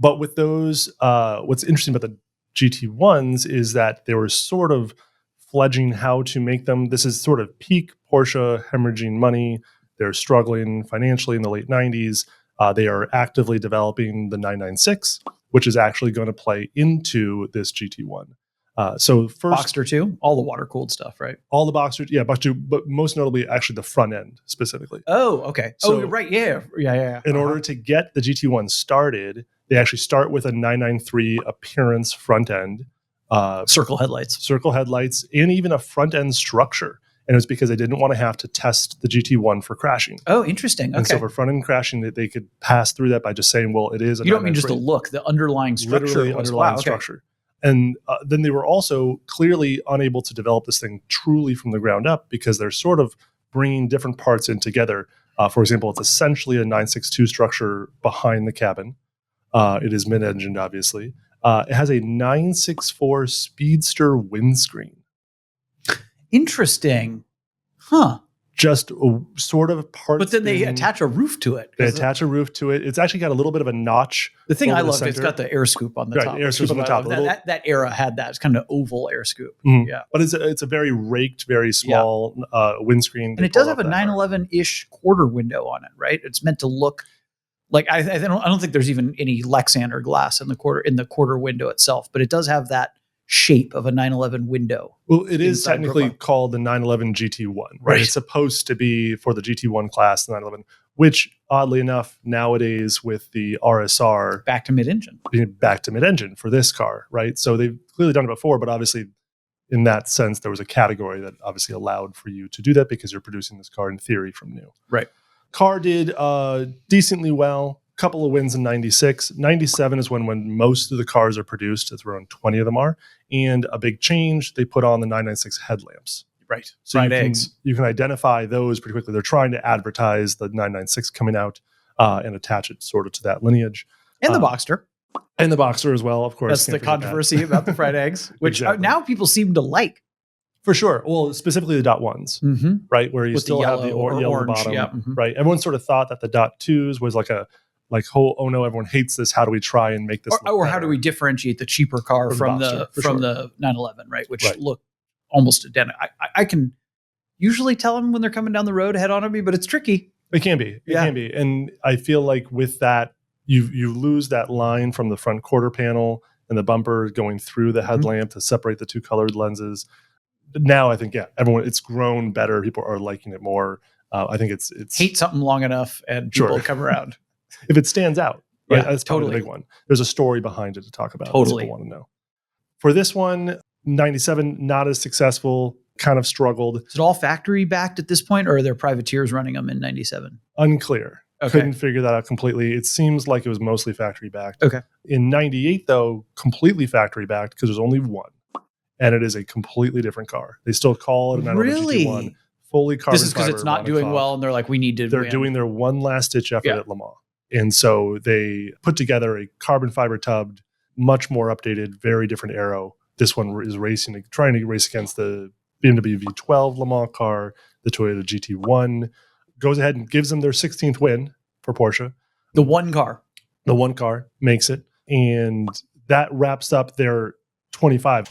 But with those, what's interesting about the GT1s is that they were sort of fledging how to make them. This is sort of peak Porsche hemorrhaging money. They're struggling financially in the late 90s. They are actively developing the 996, which is actually going to play into this GT1. So first, Boxster too, all the water cooled stuff, right? all the Boxster, yeah, Boxster, but most notably actually the front end specifically. Oh, okay. So, right, yeah. In order to get the GT1 started, they actually start with a 993 appearance front end, circle headlights, and even a front end structure. And it was because they didn't want to have to test the GT1 for crashing. Oh, interesting. Okay. And so for front end crashing, they could pass through that by just saying, well, it is a You don't mean just the look, the underlying structure. Literally underlying structure. And then they were also clearly unable to develop this thing truly from the ground up because they're sort of bringing different parts in together. For example, it's essentially a 962 structure behind the cabin. It is mid-engined, obviously. It has a 964 Speedster windscreen. Interesting. Huh. Just a sort of part. But then they attach a roof to it. They attach a roof to it. It's actually got a little bit of a notch. The thing I love, it's got the air scoop on the top. Air scoop on the top. That era had that. It's kind of oval air scoop. Mm-hmm. Yeah. But it's a very raked, very small windscreen. And it does have a 911-ish quarter window on it, right? It's meant to look like I don't think there's even any Lexander glass in the quarter window itself, but it does have that shape of a 911 window. Well, it is technically called the 911 GT1, right? It's supposed to be for the GT1 class, the 911, which oddly enough, nowadays with the RSR, back to mid-engine for this car, right? So they've clearly done it before, but obviously in that sense, there was a category that obviously allowed for you to do that because you're producing this car in theory from new. Right. Car did decently well. Couple of wins in 96. 97 is when most of the cars are produced. It's around 20 of them are. And a big change, they put on the 996 headlamps. Right. So you can identify those pretty quickly. They're trying to advertise the 996 coming out and attach it sort of to that lineage. And the Boxster. And the Boxster as well, of course. That's the controversy about the fried eggs, which now people seem to like. For sure. Well, specifically the .1s, right? Where you with still have the yellow bottom, right? Everyone sort of thought that the .2s was oh no, everyone hates this. How do we try and make this? Or how do we differentiate the cheaper car from the 911, right? Which look almost identical. I can usually tell them when they're coming down the road head on at me, but it's tricky. It can be. It can be. And I feel like with that, you lose that line from the front quarter panel and the bumper going through the headlamp to separate the two colored lenses. Now I think, it's grown better. People are liking it more. I think it's hate something long enough and people come around. If it stands out, right? Yeah, That's totally the big one. There's a story behind it to talk about. Totally. People want to know. For this one, 97, not as successful, kind of struggled. Is it all factory backed at this point, or are there privateers running them in 97? Unclear. Okay. Couldn't figure that out completely. It seems like it was mostly factory backed. Okay. In 98, though, completely factory backed because there's only one. And it is a completely different car. They still call it a 911 GT1. Fully carbon fiber. This is because it's not doing well and they're like, we need to They're doing their one last ditch effort at Le Mans. And so they put together a carbon fiber tubbed, much more updated, very different aero. This one is trying to race against the BMW V12 Le Mans car, the Toyota GT1. Goes ahead and gives them their 16th win for Porsche. The one car makes it. And that wraps up their 25.